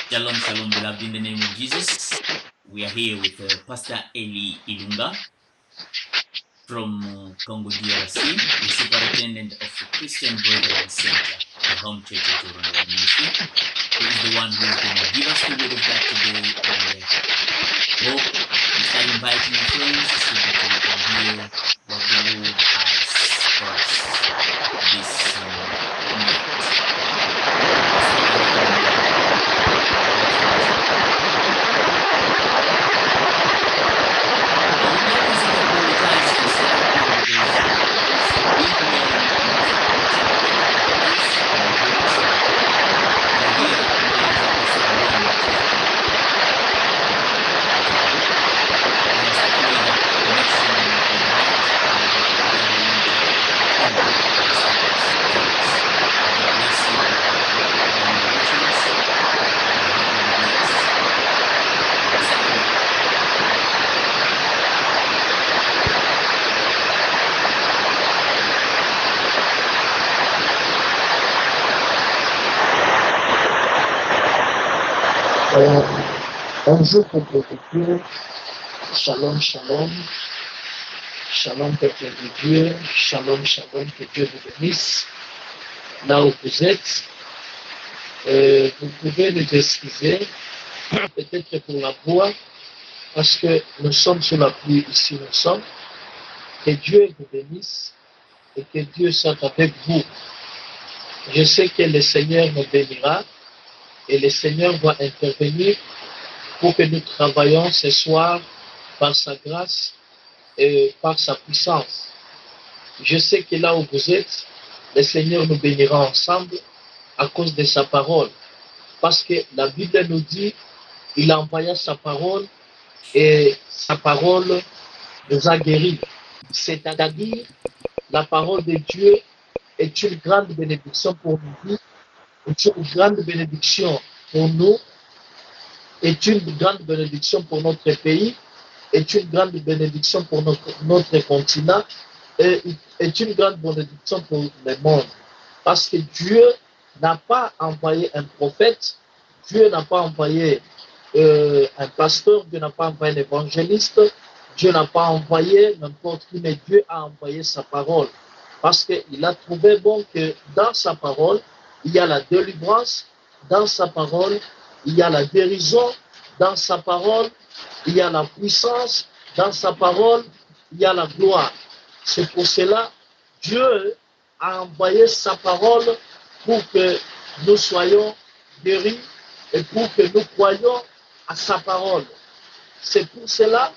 Shalom, shalom, beloved, in the name of Jesus. We are here with Pastor Eli Ilunga from Congo, DRC, the superintendent of Christian Brethren Center, the home church of Jordan World Ministry. He is the one who is going to give us the word of God today, and hope you start inviting your friends so that we can hear what the Lord has for us this night. Pastor Eli Ilunga, the platform is yours. I would like also to apologize to some people because there is a big man in Africans. I don't know what that is in Nigeria, so if you hear that noise, it is the rain that is coming down. So let us pray that the connection will be right and that the devil won't take opportunity to disrupt the service. May God bless you wherever you are watching us, and I hope you'll be blessed. Pastor Eli. Bonjour peuple de Dieu, shalom shalom, shalom peuple de Dieu, shalom shalom, que Dieu vous bénisse. Là où vous êtes, vous pouvez nous excuser, peut-être pour la voix, parce que nous sommes sous la pluie ici, nous sommes. Que Dieu vous bénisse et que Dieu soit avec vous. Je sais que le Seigneur nous bénira et le Seigneur va intervenir pour que nous travaillions ce soir par sa grâce et par sa puissance. Je sais que là où vous êtes, le Seigneur nous bénira ensemble à cause de sa parole. Parce que la Bible nous dit, il a envoyé sa parole et sa parole nous a guéris. C'est-à-dire, la parole de Dieu est une grande bénédiction pour nous, est une grande bénédiction pour nous, est une grande bénédiction pour notre pays, est une grande bénédiction pour notre continent et est une grande bénédiction pour le monde. Parce que Dieu n'a pas envoyé un prophète, Dieu n'a pas envoyé un pasteur, Dieu n'a pas envoyé un évangéliste, Dieu n'a pas envoyé n'importe qui, mais Dieu a envoyé sa parole. Parce qu'il a trouvé bon que dans sa parole, il y a la délivrance, dans sa parole, il y a la guérison, dans sa parole, il y a la puissance, dans sa parole, il y a la gloire. C'est pour cela que Dieu a envoyé sa parole pour que nous soyons guéris et pour que nous croyions à sa parole. C'est pour cela,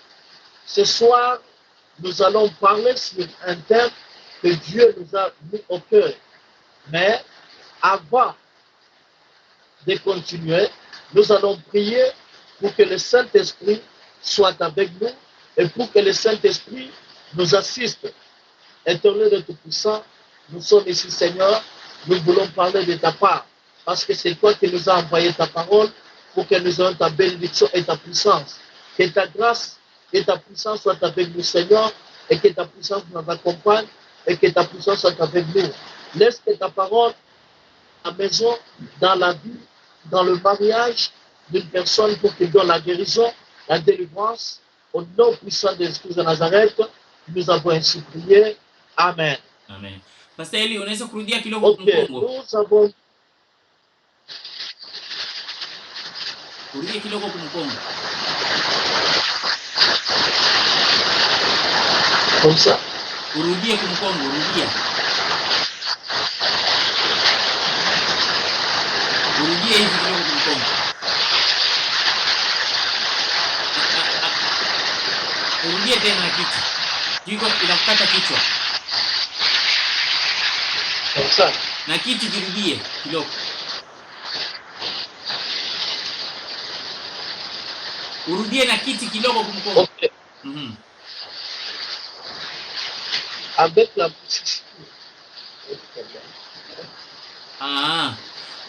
ce soir, nous allons parler sur un thème que Dieu nous a mis au cœur. Mais avant de continuer, nous allons prier pour que le Saint-Esprit soit avec nous et pour que le Saint-Esprit nous assiste. Éternel de Tout-Puissant, nous sommes ici, Seigneur, nous voulons parler de ta part, parce que c'est toi qui nous as envoyé ta parole pour que nous ayons ta bénédiction et ta puissance. Que ta grâce et ta puissance soient avec nous, Seigneur, et que ta puissance nous accompagne et que ta puissance soit avec nous. Laisse que ta parole, à la maison, dans la vie, dans le mariage d'une personne pour qu'il donne la guérison, la délivrance, au nom puissant de Jésus de Nazareth, nous avons ainsi prié. Amen. Amen. Pastor Eli, unaweza kurudia kidogo Ok, Kumkongo? nous avons... Urudie kidogo Kumkongo. Comme ça. Urudie Kumkongo, rudia. Urudie hivi kidogo Kumkongo. Urudie tena na kiti. Jiko inakukata kichwa. Comme ça. Na kiti kirudie kidogo. Urudie na kiti kidogo Kumkongo. Ok. Avec la position.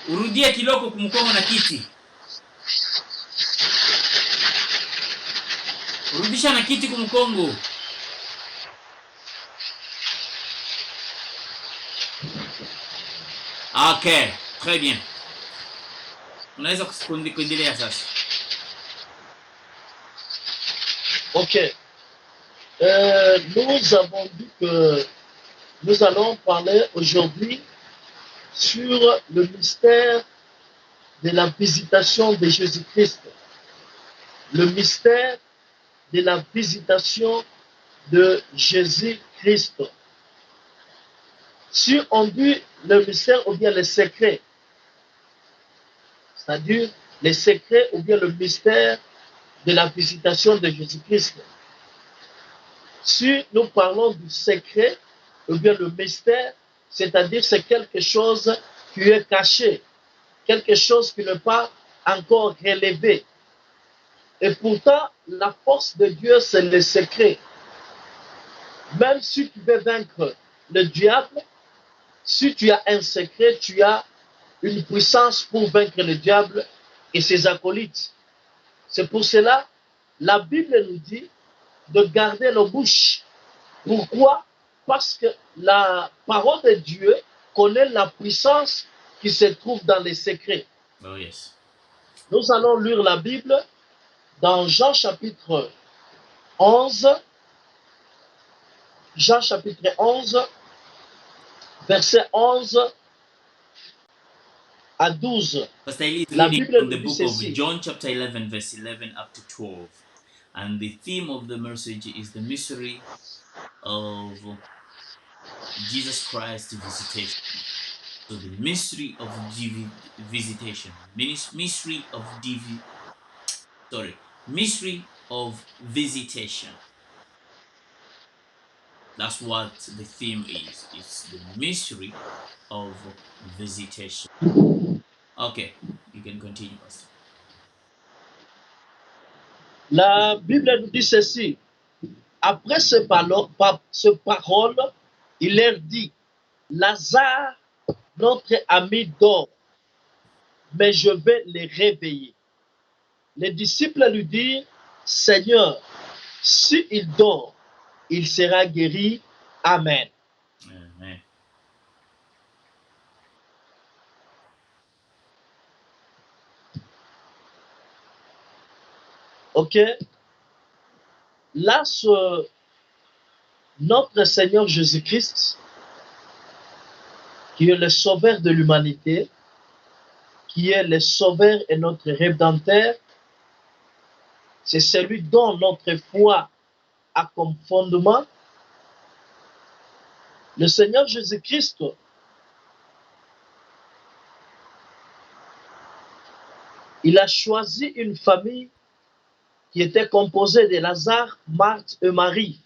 Urudie kidogo Kumkongo na kiti. Rudisha na kiti Kumkongo. Ok, très bien. Unaweza kuendelea sasa. Ok. Nous avons dit que nous allons parler aujourd'hui sur le mystère de la visitation de Jésus-Christ. Le mystère de la visitation de Jésus-Christ. Si on dit le mystère ou bien le secret, c'est-à-dire le secret ou bien le mystère de la visitation de Jésus-Christ. Si nous parlons du secret ou bien le mystère, c'est-à-dire c'est quelque chose qui est caché, quelque chose qui n'est pas encore relevé. Et pourtant, la force de Dieu, c'est le secret. Même si tu veux vaincre le diable, si tu as un secret, tu as une puissance pour vaincre le diable et ses acolytes. C'est pour cela, la Bible nous dit de garder nos bouches. Pourquoi? Parce que la parole de Dieu connaît la puissance qui se trouve dans les secrets. Oh yes. Nous allons lire la Bible dans Jean chapitre 11. Jean chapitre 11, verset 11 à 12. Pastor Eli is La reading Bible from the nous dit book of ceci. John chapter 11 verse 11 up to 12. And the theme of the message is the mystery of Jesus Christ visitation. So the mystery of visitation. Mystery of visitation. That's what the theme is. It's the mystery of visitation. Okay, you can continue, Pastor. La Bible nous dit ceci. Après ce parole, il leur dit, Lazare, notre ami dort, mais je vais le réveiller. Les disciples lui dirent, Seigneur, s'il dort, il sera guéri. Amen. Amen. Ok? Là, notre Seigneur Jésus-Christ, qui est le sauveur de l'humanité, qui est le sauveur et notre rédempteur, c'est celui dont notre foi a comme fondement. Le Seigneur Jésus-Christ, il a choisi une famille qui était composée de Lazare, Marthe et Marie.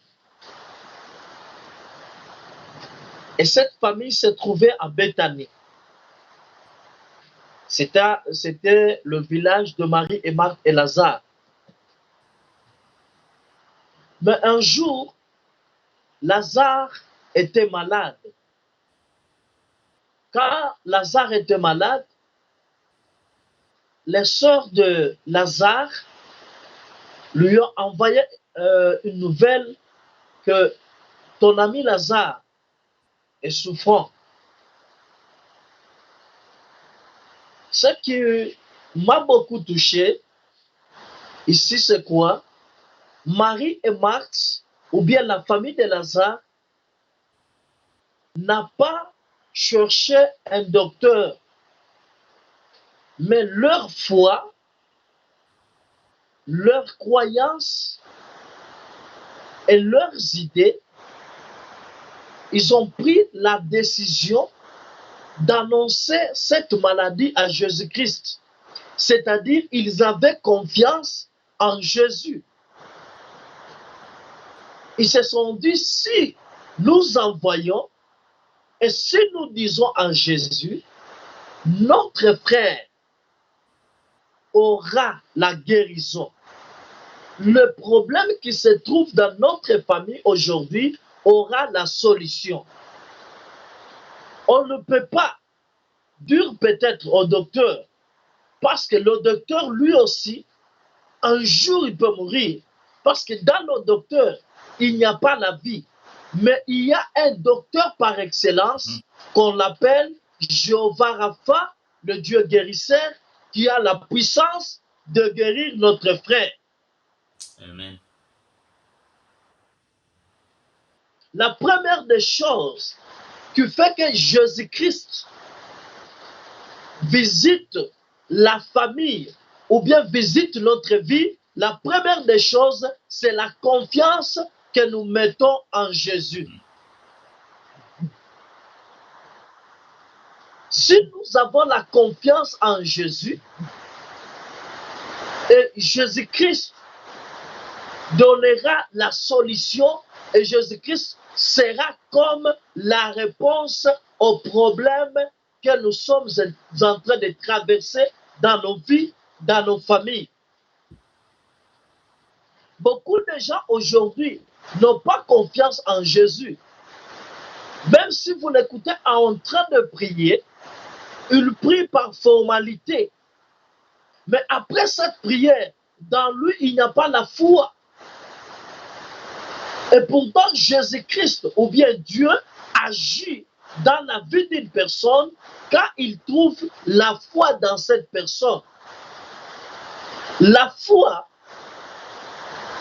Et cette famille se trouvait à Béthanie. C'était le village de Marie et Marthe et Lazare. Mais un jour, Lazare était malade. Quand Lazare était malade, les sœurs de Lazare lui ont envoyé une nouvelle que ton ami Lazare est souffrant. Ce qui m'a beaucoup touché ici, c'est quoi? Marie et Marthe, ou bien la famille de Lazare, n'a pas cherché un docteur, mais leur foi, leur croyance et leurs idées, ils ont pris la décision d'annoncer cette maladie à Jésus-Christ. C'est-à-dire, ils avaient confiance en Jésus. Ils se sont dit, si nous envoyons et si nous disons en Jésus, notre frère aura la guérison. Le problème qui se trouve dans notre famille aujourd'hui aura la solution. On ne peut pas dire peut-être au docteur, parce que le docteur lui aussi, un jour il peut mourir, parce que dans le docteur, il n'y a pas la vie. Mais il y a un docteur par excellence qu'on l'appelle Jéhovah Rapha, le Dieu guérisseur, qui a la puissance de guérir notre frère. Amen. La première des choses qui fait que Jésus-Christ visite la famille ou bien visite notre vie, la première des choses, c'est la confiance que nous mettons en Jésus. Si nous avons la confiance en Jésus, et Jésus-Christ donnera la solution et Jésus-Christ sera comme la réponse aux problèmes que nous sommes en train de traverser dans nos vies, dans nos familles. Beaucoup de gens aujourd'hui n'ont pas confiance en Jésus. Même si vous l'écoutez en train de prier, il prie par formalité. Mais après cette prière, dans lui, il n'y a pas la foi. Et pourtant, Jésus-Christ ou bien Dieu agit dans la vie d'une personne quand il trouve la foi dans cette personne. La foi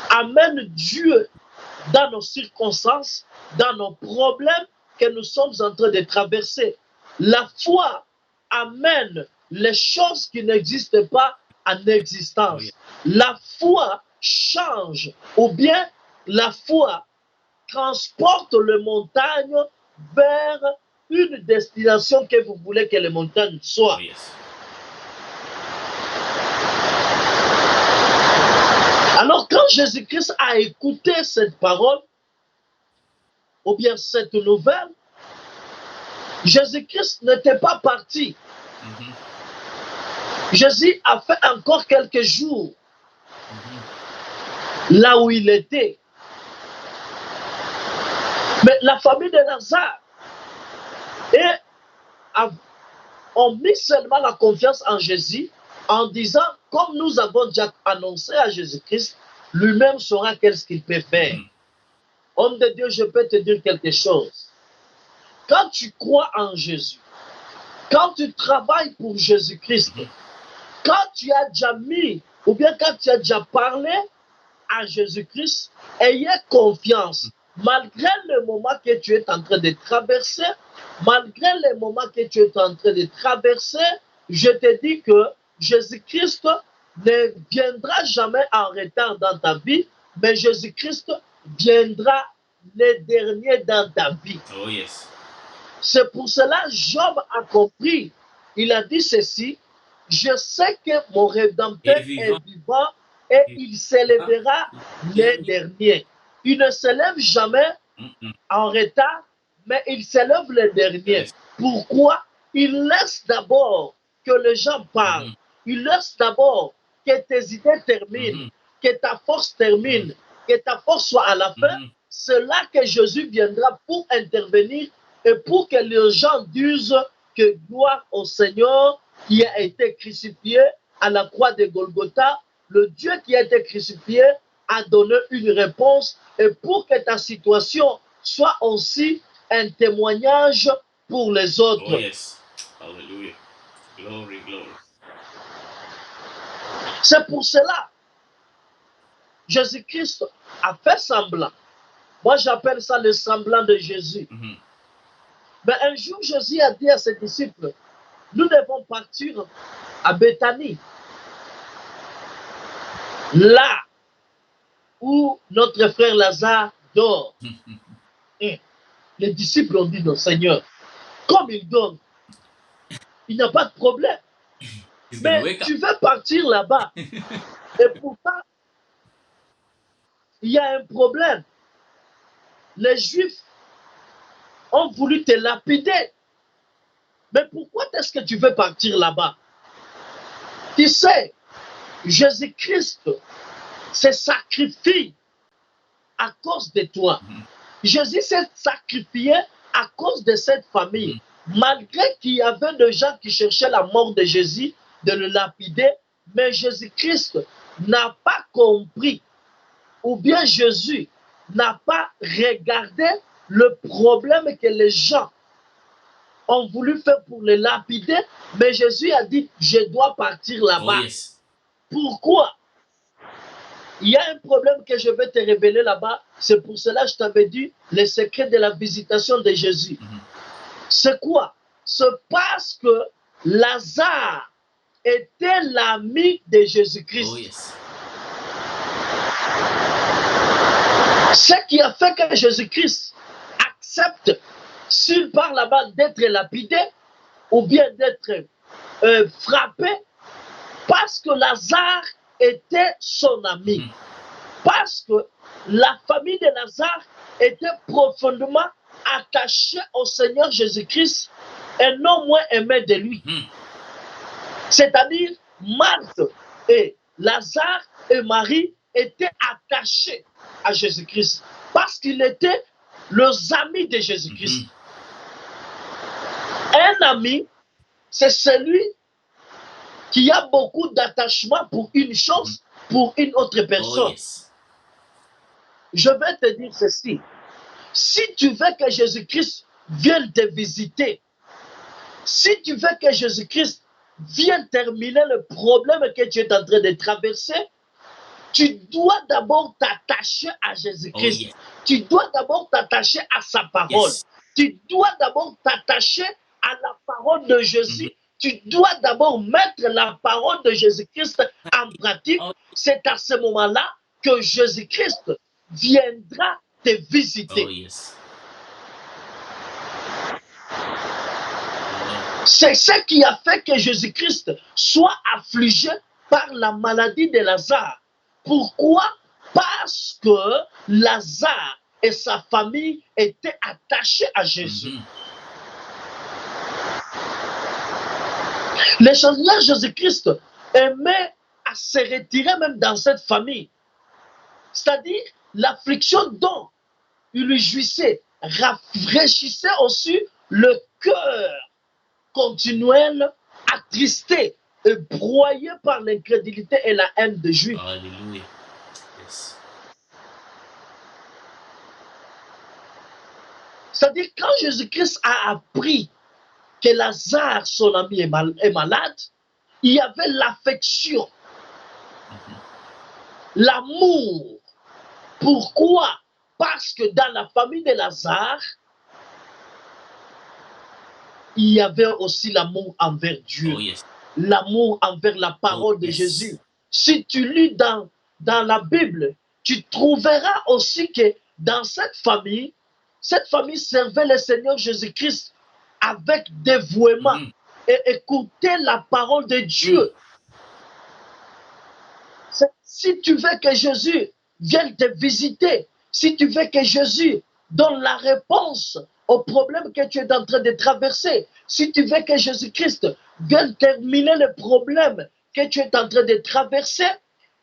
amène Dieu dans nos circonstances, dans nos problèmes que nous sommes en train de traverser. La foi amène les choses qui n'existent pas en existence. Oui. La foi change ou bien la foi transporte les montagnes vers une destination que vous voulez que les montagnes soient. Oui. Alors quand Jésus-Christ a écouté cette parole, ou bien cette nouvelle, Jésus-Christ n'était pas parti. Jésus a fait encore quelques jours là où il était. Mais la famille de Lazare ont mis seulement la confiance en Jésus en disant, comme nous avons déjà annoncé à Jésus-Christ, lui-même saura qu'est-ce qu'il peut faire. Homme de Dieu, je peux te dire quelque chose. Quand tu crois en Jésus, quand tu travailles pour Jésus-Christ, quand tu as déjà mis, ou bien quand tu as déjà parlé à Jésus-Christ, ayez confiance. Malgré le moment que tu es en train de traverser, malgré le moment que tu es en train de traverser, je te dis que Jésus-Christ ne viendra jamais en retard dans ta vie, mais Jésus-Christ viendra le dernier dans ta vie. Oh yes. C'est pour cela que Job a compris. Il a dit ceci, je sais que mon Rédempteur est vivant et il s'élèvera le dernier. Il ne s'élève jamais en retard, mais il s'élève le dernier. Pourquoi? Il laisse d'abord que les gens parlent. Il laisse d'abord que tes idées terminent, que ta force termine, que ta force soit à la fin. C'est là que Jésus viendra pour intervenir et pour que les gens disent que gloire au Seigneur qui a été crucifié à la croix de Golgotha, le Dieu qui a été crucifié a donné une réponse et pour que ta situation soit aussi un témoignage pour les autres. Oh yes. Hallelujah. Glory, glory. C'est pour cela Jésus-Christ a fait semblant. Moi, j'appelle ça le semblant de Jésus. Mais un jour, Jésus a dit à ses disciples, nous devons partir à Béthanie. Là où notre frère Lazare dort. Les disciples ont dit, non, Seigneur, comme il dort, il n'y a pas de problème. Mais tu veux partir là-bas. Et pourtant, il y a un problème. Les Juifs ont voulu te lapider. Mais pourquoi est-ce que tu veux partir là-bas? Tu sais, Jésus-Christ se sacrifie à cause de toi. Jésus s'est sacrifié à cause de cette famille. Malgré qu'il y avait des gens qui cherchaient la mort de Jésus, de le lapider, mais Jésus-Christ n'a pas compris, ou bien Jésus n'a pas regardé le problème que les gens ont voulu faire pour le lapider, mais Jésus a dit, je dois partir Oh là-bas. yes. Pourquoi? Il y a un problème que je vais te révéler là-bas. C'est pour cela que je t'avais dit le secret de la visitation de Jésus. C'est quoi? C'est parce que Lazare était l'ami de Jésus-Christ. Oh yes. Ce qui a fait que Jésus-Christ accepte, s'il part là-bas, d'être lapidé ou bien d'être frappé, parce que Lazare était son ami. Parce que la famille de Lazare était profondément attachée au Seigneur Jésus-Christ et non moins aimée de lui. C'est-à-dire, Marthe et Lazare et Marie étaient attachés à Jésus-Christ parce qu'ils étaient les amis de Jésus-Christ. Un ami, c'est celui qui a beaucoup d'attachement pour une chose, pour une autre personne. Oh yes. Je vais te dire ceci. Si tu veux que Jésus-Christ vienne te visiter, si tu veux que Jésus-Christ vienne terminer le problème que tu es en train de traverser, tu dois d'abord t'attacher à Jésus-Christ. Oh yes. Tu dois d'abord t'attacher à sa parole. Yes. Tu dois d'abord t'attacher à la parole de Jésus. Tu dois d'abord mettre la parole de Jésus-Christ en pratique. C'est à ce moment-là que Jésus-Christ viendra te visiter. Oh yes. C'est ce qui a fait que Jésus-Christ soit affligé par la maladie de Lazare. Pourquoi? Parce que Lazare et sa famille étaient attachés à Jésus. Le Seigneur Jésus-Christ aimait à se retirer même dans cette famille. C'est-à-dire, l'affliction dont il lui jouissait rafraîchissait aussi le cœur continuel, attristé et broyé par l'incrédulité et la haine des Juifs. Hallelujah. Yes. C'est-à-dire, quand Jésus-Christ a appris que Lazare, son ami, est malade, il y avait l'affection, l'amour. Pourquoi? Parce que dans la famille de Lazare, il y avait aussi l'amour envers Dieu, Oh yes. l'amour envers la parole de yes. Jésus. Si tu lis dans la Bible, tu trouveras aussi que dans cette famille servait le Seigneur Jésus-Christ avec dévouement et écoutait la parole de Dieu. Si tu veux que Jésus vienne te visiter, si tu veux que Jésus donne la réponse au problème que tu es en train de traverser, si tu veux que Jésus-Christ vienne terminer le problème que tu es en train de traverser,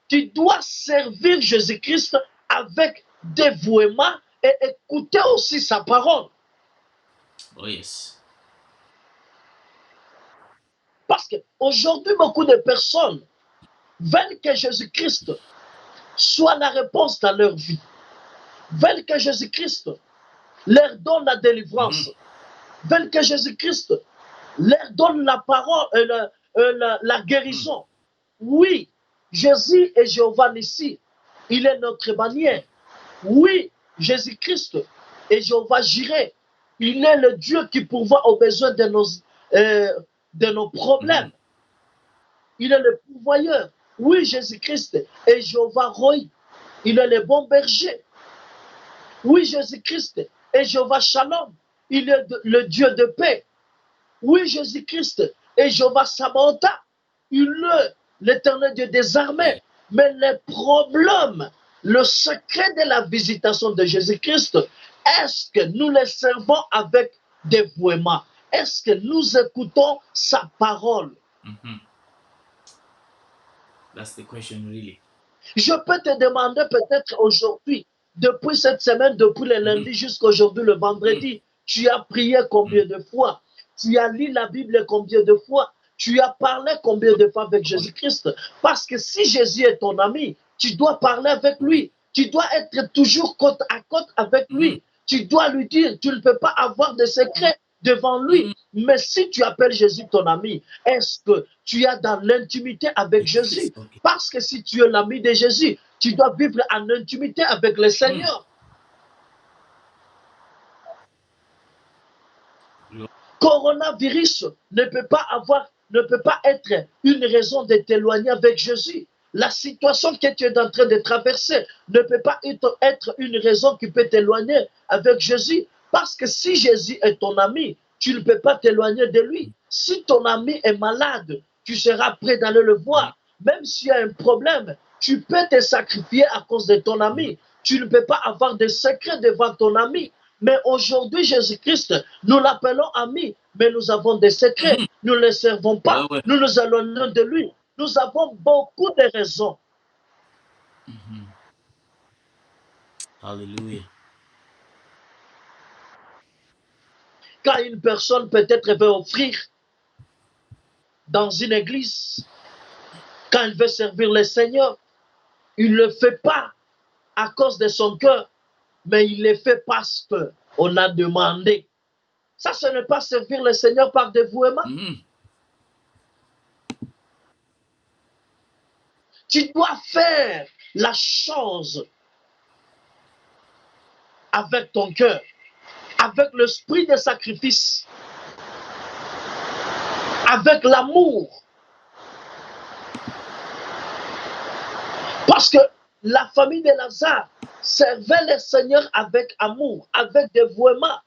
tu dois servir Jésus-Christ avec dévouement et écouter aussi sa parole. Oh yes. Parce qu'aujourd'hui, beaucoup de personnes veulent que Jésus-Christ soit la réponse dans leur vie. Veulent que Jésus-Christ leur donne la délivrance. Veulent que Jésus-Christ leur donne la parole, la guérison. Oui, Jésus est Jéhovah Nissi. Il est notre bannière. Oui, Jésus-Christ est Jéhovah Jireh. Il est le Dieu qui pourvoit aux besoins de nos problèmes. Il est le pourvoyeur. Oui, Jésus-Christ est Jéhovah Roy. Il est le bon berger. Oui, Jésus-Christ est Jéhovah Shalom. Il est le Dieu de paix. Oui, Jésus-Christ est Jéhovah Sabaoth. Il est l'éternel Dieu des armées. Mais le problème, le secret de la visitation de Jésus-Christ, est-ce que nous le servons avec dévouement? Est-ce que nous écoutons sa parole? That's the question, really. Je peux te demander peut-être aujourd'hui, depuis cette semaine, depuis le lundi jusqu'à aujourd'hui, le vendredi, tu as prié combien de fois? Tu as lu la Bible combien de fois? Tu as parlé combien de fois avec Jésus-Christ? Parce que si Jésus est ton ami, tu dois parler avec lui. Tu dois être toujours côte à côte avec lui. Tu dois lui dire, tu ne peux pas avoir de secret. devant lui. Mais si tu appelles Jésus ton ami, est-ce que tu es dans l'intimité avec Jésus? Okay. Parce que si tu es l'ami de Jésus, tu dois vivre en intimité avec le Seigneur. Coronavirus ne peut pas être une raison de t'éloigner avec Jésus. La situation que tu es en train de traverser ne peut pas être une raison qui peut t'éloigner avec Jésus. Parce que si Jésus est ton ami, tu ne peux pas t'éloigner de lui. Si ton ami est malade, tu seras prêt d'aller le voir. Même s'il y a un problème, tu peux te sacrifier à cause de ton ami. Tu ne peux pas avoir de secret devant ton ami. Mais aujourd'hui, Jésus-Christ, nous l'appelons ami, mais nous avons des secrets. Nous ne le servons pas. Nous nous éloignons de lui. Nous avons beaucoup de raisons. Hallelujah. Quand une personne peut-être veut offrir dans une église, quand il veut servir le Seigneur, il ne le fait pas à cause de son cœur, mais il le fait parce qu'on a demandé. Ça, ce n'est pas servir le Seigneur par dévouement. Tu dois faire la chose avec ton cœur, avec l'esprit de sacrifice, avec l'amour. Parce que la famille de Lazare servait le Seigneur avec amour, avec dévouement.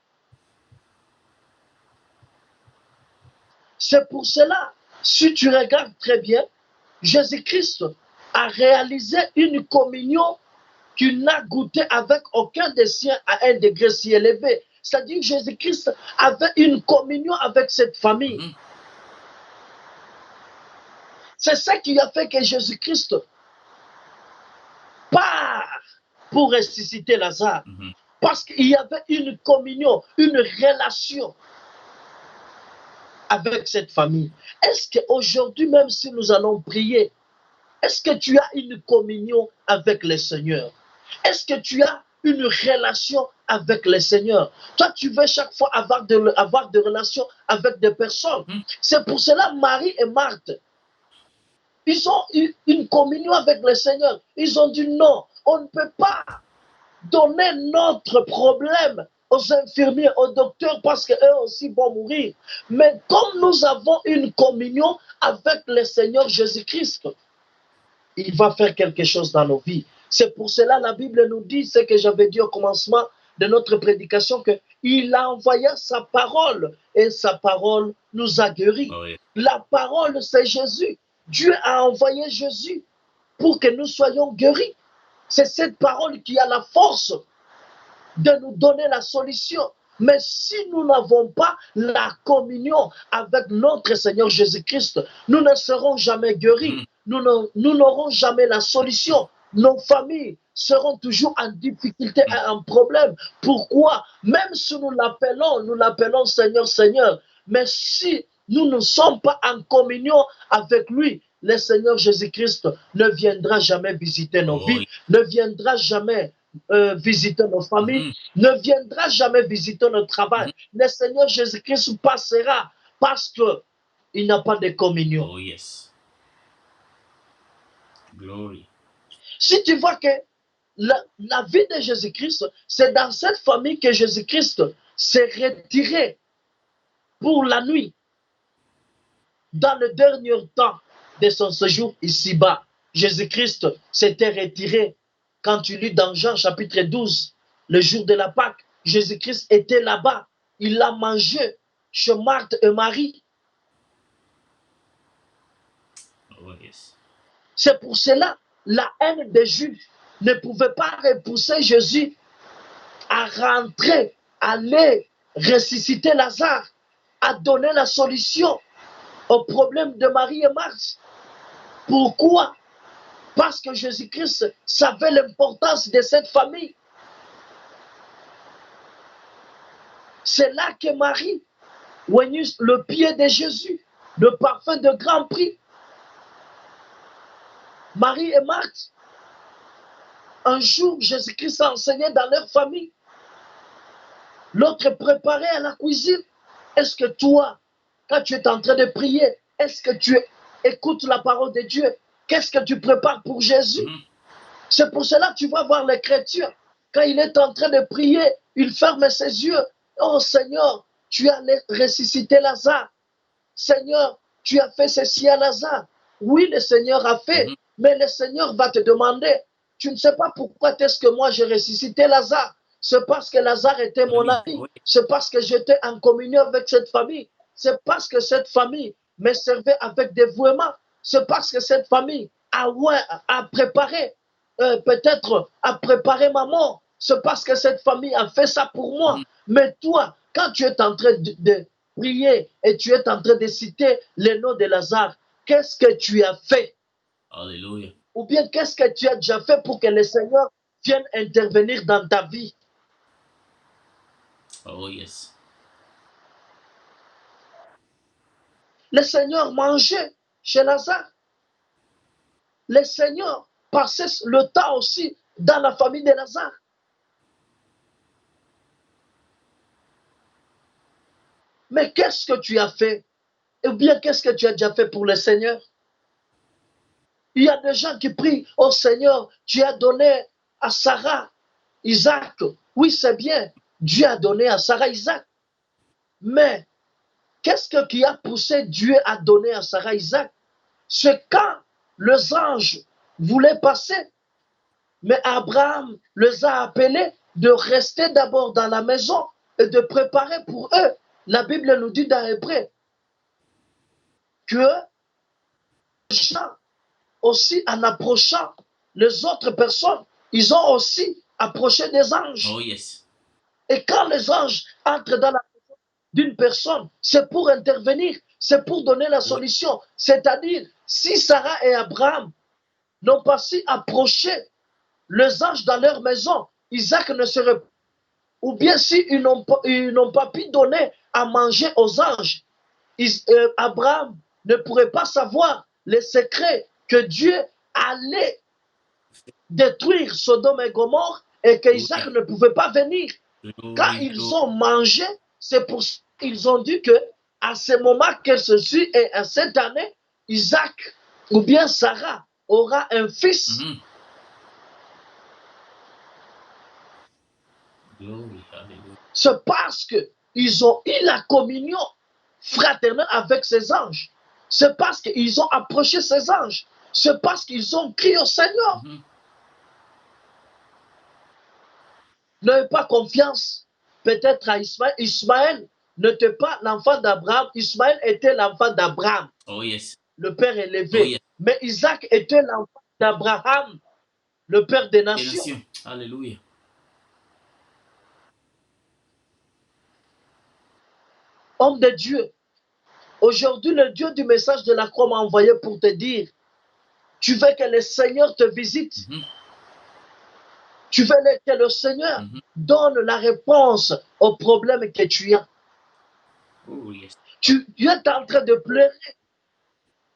C'est pour cela, si tu regardes très bien, Jésus-Christ a réalisé une communion qu'il n'a goûté avec aucun des siens à un degré si élevé. C'est-à-dire que Jésus-Christ avait une communion avec cette famille. C'est ça qui a fait que Jésus-Christ part pour ressusciter Lazare. Parce qu'il y avait une communion, une relation avec cette famille. Est-ce qu'aujourd'hui, même si nous allons prier, est-ce que tu as une communion avec le Seigneur? Est-ce que tu as une relation avec le Seigneur? Toi, tu veux chaque fois avoir des relations avec des personnes. C'est pour cela Marie et Marthe, ils ont eu une communion avec le Seigneur. Ils ont dit non, on ne peut pas donner notre problème aux infirmiers, aux docteurs, parce qu'eux aussi vont mourir. Mais comme nous avons une communion avec le Seigneur Jésus-Christ, il va faire quelque chose dans nos vies. C'est pour cela la Bible nous dit ce que j'avais dit au commencement de notre prédication, qu'il a envoyé sa parole et sa parole nous a guéris. La parole, c'est Jésus. Dieu a envoyé Jésus pour que nous soyons guéris. C'est cette parole qui a la force de nous donner la solution. Mais si nous n'avons pas la communion avec notre Seigneur Jésus-Christ, nous ne serons jamais guéris. Nous n'aurons jamais la solution. Nos familles seront toujours en difficulté et en problème. Pourquoi? Même si nous l'appelons Seigneur, Seigneur, mais si nous ne sommes pas en communion avec lui, le Seigneur Jésus-Christ ne viendra jamais visiter nos vies, ne viendra jamais visiter nos familles, ne viendra jamais visiter notre travail. Le Seigneur Jésus-Christ passera parce qu'il n'a pas de communion. Oh yes. Glory. Si tu vois que la vie de Jésus-Christ, c'est dans cette famille que Jésus-Christ s'est retiré pour la nuit. Dans le dernier temps de son séjour ici-bas, Jésus-Christ s'était retiré. Quand tu lis dans Jean chapitre 12, le jour de la Pâque, Jésus-Christ était là-bas. Il a mangé chez Marthe et Marie. Oh yes. C'est pour cela la haine des Juifs ne pouvait pas repousser Jésus à rentrer, à aller ressusciter Lazare, à donner la solution au problème de Marie et Marthe. Pourquoi? Parce que Jésus-Christ savait l'importance de cette famille. C'est là que Marie oignit le pied de Jésus, le parfum de grand prix. Marie et Marthe, un jour, Jésus-Christ a enseigné dans leur famille. L'autre préparait à la cuisine. Est-ce que toi, quand tu es en train de prier, est-ce que tu écoutes la parole de Dieu? Qu'est-ce que tu prépares pour Jésus? C'est pour cela que tu vas voir les chrétiens. Quand il est en train de prier, il ferme ses yeux. Oh Seigneur, tu as ressuscité Lazare. Seigneur, tu as fait ceci à Lazare. Oui, le Seigneur a fait, mais le Seigneur va te demander, tu ne sais pas pourquoi est-ce que moi j'ai ressuscité Lazare. C'est parce que Lazare était mon ami. C'est parce que j'étais en communion avec cette famille. C'est parce que cette famille me servait avec dévouement. C'est parce que cette famille a préparé, peut-être a préparé ma mort. C'est parce que cette famille a fait ça pour moi. Mais toi, quand tu es en train de prier et tu es en train de citer le nom de Lazare, qu'est-ce que tu as fait? Alléluia. Ou bien qu'est-ce que tu as déjà fait pour que le Seigneur vienne intervenir dans ta vie? Oh, yes. Le Seigneur mangeait chez Lazare. Le Seigneur passait le temps aussi dans la famille de Lazare. Mais qu'est-ce que tu as fait? Ou bien qu'est-ce que tu as déjà fait pour le Seigneur? Il y a des gens qui prient, oh Seigneur, tu as donné à Sarah Isaac. Oui, c'est bien. Dieu a donné à Sarah Isaac. Mais qu'est-ce qui a poussé Dieu à donner à Sarah Isaac? C'est quand les anges voulaient passer. Mais Abraham les a appelés de rester d'abord dans la maison et de préparer pour eux. La Bible nous dit dans Hébreu que les gens aussi, en approchant les autres personnes, ils ont aussi approché des anges. Oh, yes. Et quand les anges entrent dans la maison d'une personne, c'est pour intervenir, c'est pour donner la solution. C'est-à-dire, si Sarah et Abraham n'ont pas si approché les anges dans leur maison, Isaac ne serait pas. Ou bien si ils n'ont pas pu donner à manger aux anges, Abraham ne pourrait pas savoir les secrets que Dieu allait détruire Sodome et Gomorrhe et que Isaac ne pouvait pas venir. Quand ils ont mangé, c'est pour ça qu'ils ont dit que à ce moment que ceci et à cette année, Isaac ou bien Sarah aura un fils. C'est parce qu'ils ont eu la communion fraternelle avec ces anges. C'est parce qu'ils ont approché ces anges. C'est parce qu'ils ont crié au Seigneur. N'ayez pas confiance peut-être à Ismaël. Ismaël n'était pas l'enfant d'Abraham. Ismaël était l'enfant d'Abraham. Oh, yes. Le père élevé. Oh, yes. Mais Isaac était l'enfant d'Abraham, le père des nations. Alléluia. Homme de Dieu, aujourd'hui le Dieu du message de la croix m'a envoyé pour te dire, tu veux que le Seigneur te visite. Tu veux que le Seigneur donne la réponse aux problèmes que tu as. Oh, yes. Tu es en train de pleurer.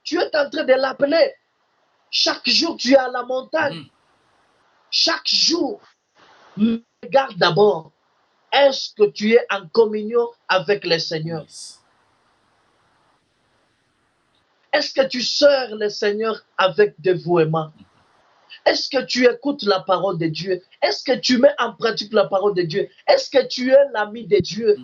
Tu es en train de l'appeler. Chaque jour, tu es à la montagne. Chaque jour, regarde d'abord. Est-ce que tu es en communion avec le Seigneur? Yes. Est-ce que tu sers le Seigneur avec dévouement? Est-ce que tu écoutes la parole de Dieu? Est-ce que tu mets en pratique la parole de Dieu? Est-ce que tu es l'ami de Dieu?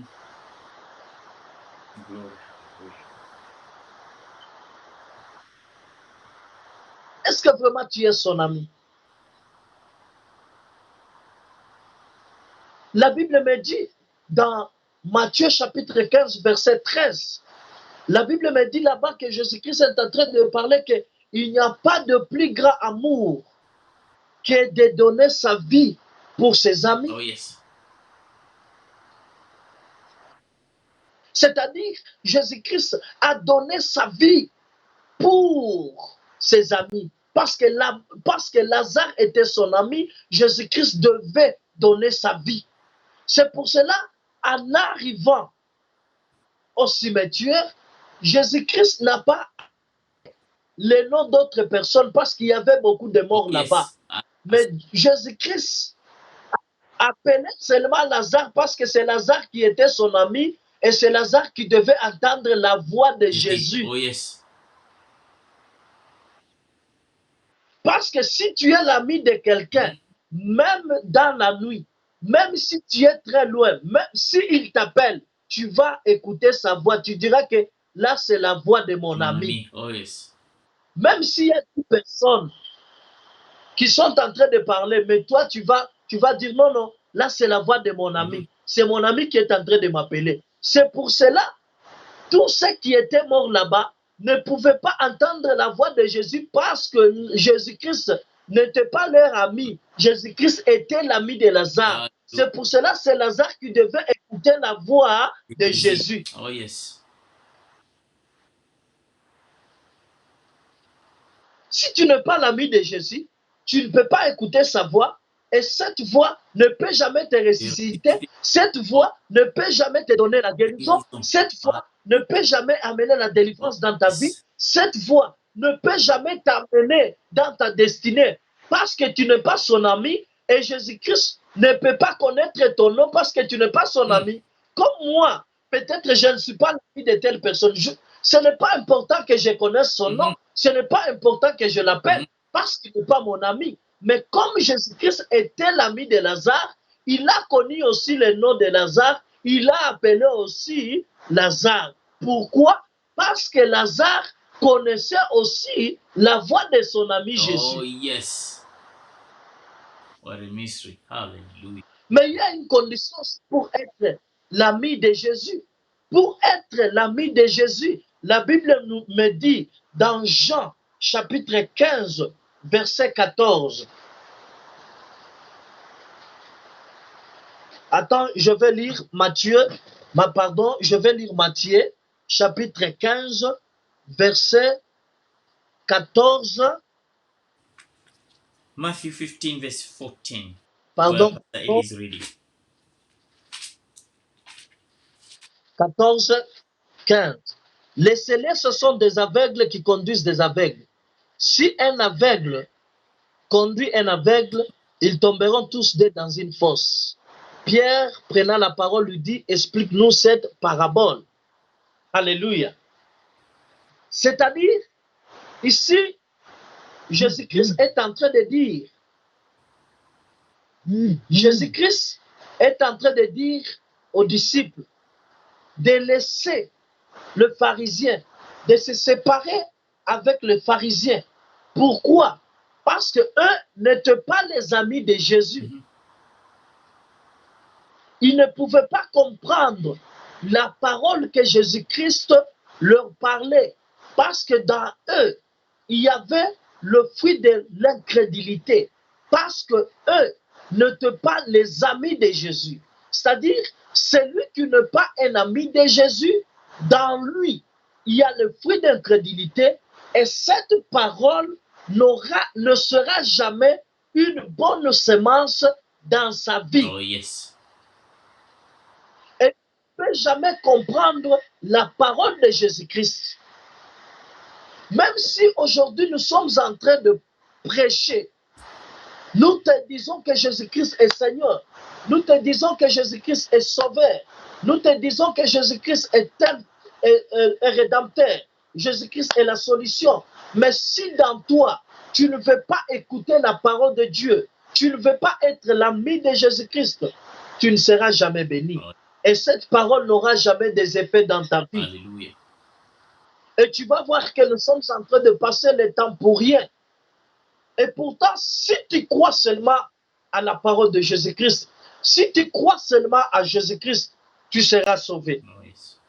Est-ce que vraiment tu es son ami? La Bible me dit dans Matthieu chapitre 15, verset 13, la Bible me dit là-bas que Jésus-Christ est en train de parler qu'il n'y a pas de plus grand amour que de donner sa vie pour ses amis. Oh, yes. C'est-à-dire, Jésus-Christ a donné sa vie pour ses amis. Parce que Lazare était son ami, Jésus-Christ devait donner sa vie. C'est pour cela, en arrivant au cimetière, Jésus-Christ n'a pas les noms d'autres personnes parce qu'il y avait beaucoup de morts là-bas. Mais Jésus-Christ appelait seulement Lazare parce que c'est Lazare qui était son ami Et c'est Lazare qui devait entendre la voix de Jésus. Oh yes. Parce que si tu es l'ami de quelqu'un, même dans la nuit, même si tu es très loin, même s'il t'appelle, tu vas écouter sa voix. Tu diras que là, c'est la voix de mon ami. Oh yes. Même s'il y a 10 personnes qui sont en train de parler, mais toi, tu vas dire non, non, là, c'est la voix de mon ami. C'est mon ami qui est en train de m'appeler. C'est pour cela, tous ceux qui étaient morts là-bas ne pouvaient pas entendre la voix de Jésus parce que Jésus-Christ n'était pas leur ami. Jésus-Christ était l'ami de Lazare. C'est pour cela, c'est Lazare qui devait écouter la voix de Jésus. Oh yes. Si tu n'es pas l'ami de Jésus, tu ne peux pas écouter sa voix. Et cette voix ne peut jamais te ressusciter. Cette voix ne peut jamais te donner la guérison. Cette voix ne peut jamais amener la délivrance dans ta vie. Cette voix ne peut jamais t'amener dans ta destinée parce que tu n'es pas son ami. Et Jésus-Christ ne peut pas connaître ton nom parce que tu n'es pas son ami. Comme moi, peut-être je ne suis pas l'ami de telle personne. Ce n'est pas important que je connaisse son nom. Ce n'est pas important que je l'appelle parce qu'il n'est pas mon ami. Mais comme Jésus-Christ était l'ami de Lazare, il a connu aussi le nom de Lazare. Il a appelé aussi Lazare. Pourquoi? Parce que Lazare connaissait aussi la voix de son ami Jésus. Oh yes. What a mystery. Hallelujah. Mais il y a une condition pour être l'ami de Jésus. Pour être l'ami de Jésus, la Bible me dit dans Jean chapitre 15, verset 14. Attends, je vais lire Matthieu, chapitre 15, verset 14. Matthew 15, verse 14. Pardon. 14, 15. Les scellés, ce sont des aveugles qui conduisent des aveugles. Si un aveugle conduit un aveugle, ils tomberont tous deux dans une fosse. Pierre, prenant la parole, lui dit, explique-nous cette parabole. Alléluia. C'est-à-dire, ici, Jésus-Christ est en train de dire, Jésus-Christ est en train de dire aux disciples de laisser le pharisien, de se séparer avec le pharisien. Pourquoi? Parce qu'eux n'étaient pas les amis de Jésus. Ils ne pouvaient pas comprendre la parole que Jésus-Christ leur parlait. Parce que dans eux, il y avait le fruit de l'incrédulité. Parce que eux n'étaient pas les amis de Jésus. C'est-à-dire, celui qui n'est pas un ami de Jésus, dans lui, il y a le fruit d'incrédulité. Et cette parole ne sera jamais une bonne semence dans sa vie. Oh yes. Et ne peut jamais comprendre la parole de Jésus-Christ. Même si aujourd'hui nous sommes en train de prêcher, nous te disons que Jésus-Christ est Seigneur, nous te disons que Jésus-Christ est Sauveur, nous te disons que Jésus-Christ est Rédempteur, Jésus-Christ est la solution. Mais si dans toi, tu ne veux pas écouter la parole de Dieu, tu ne veux pas être l'ami de Jésus-Christ, tu ne seras jamais béni. Et cette parole n'aura jamais des effets dans ta vie. Alléluia. Et tu vas voir que nous sommes en train de passer le temps pour rien. Et pourtant, si tu crois seulement à la parole de Jésus-Christ, si tu crois seulement à Jésus-Christ, tu seras sauvé. Oh yes.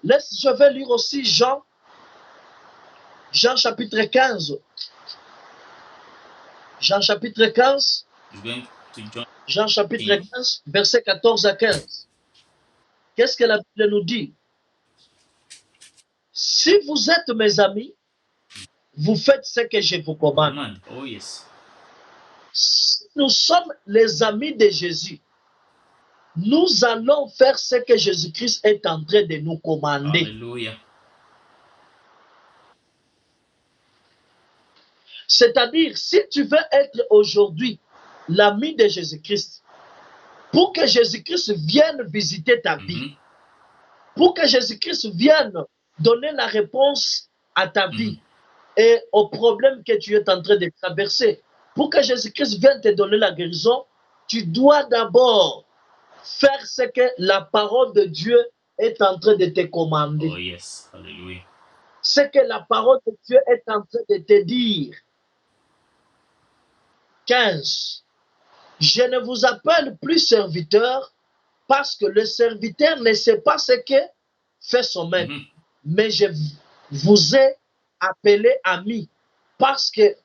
Je vais lire aussi Jean chapitre 15. Jean chapitre 15. You're going to John. Jean chapitre 15, verset 14 à 15. Qu'est-ce que la Bible nous dit? Si vous êtes mes amis, vous faites ce que je vous commande. Oh yes. Si nous sommes les amis de Jésus, nous allons faire ce que Jésus-Christ est en train de nous commander. Alléluia. C'est-à-dire, si tu veux être aujourd'hui l'ami de Jésus-Christ, pour que Jésus-Christ vienne visiter ta vie, Mhm. pour que Jésus-Christ vienne donner la réponse à ta vie et au problème que tu es en train de traverser. Pour que Jésus-Christ vienne te donner la guérison, tu dois d'abord faire ce que la parole de Dieu est en train de te commander. Oh yes. Hallelujah. Ce que la parole de Dieu est en train de te dire. 15. Je ne vous appelle plus serviteur parce que le serviteur ne sait pas ce que fait son maître. Mhm. Mais je vous ai appelé ami parce que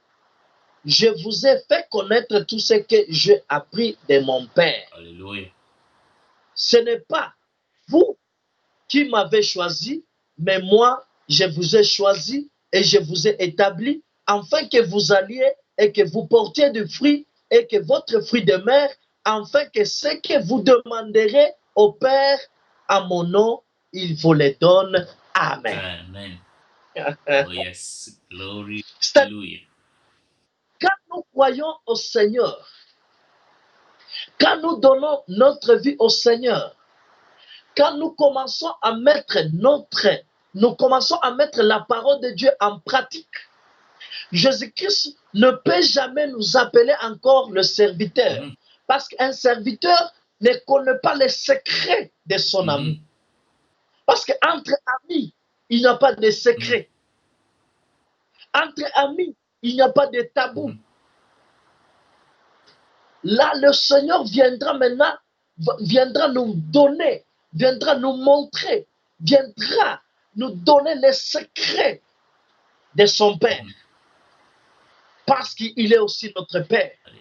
je vous ai fait connaître tout ce que j'ai appris de mon Père. Hallelujah. Ce n'est pas vous qui m'avez choisi, mais moi, je vous ai choisi et je vous ai établi afin que vous alliez et que vous portiez du fruit et que votre fruit demeure, afin que ce que vous demanderez au Père à mon nom, il vous le donne. Amen. Amen. Oh yes. Glory. C'est-à-dire, Hallelujah. quand nous croyons au Seigneur, quand nous donnons notre vie au Seigneur, quand nous commençons à mettre la parole de Dieu en pratique, Jésus-Christ ne peut jamais nous appeler encore le serviteur. Mhm. Parce qu'un serviteur ne connaît pas les secrets de son ami. Parce qu'entre amis, il n'y a pas de secret. Entre amis, il n'y a pas de tabou. Là, le Seigneur viendra maintenant, viendra nous donner, viendra nous montrer, viendra nous donner les secrets de son Père. Parce qu'il est aussi notre Père. Hallelujah.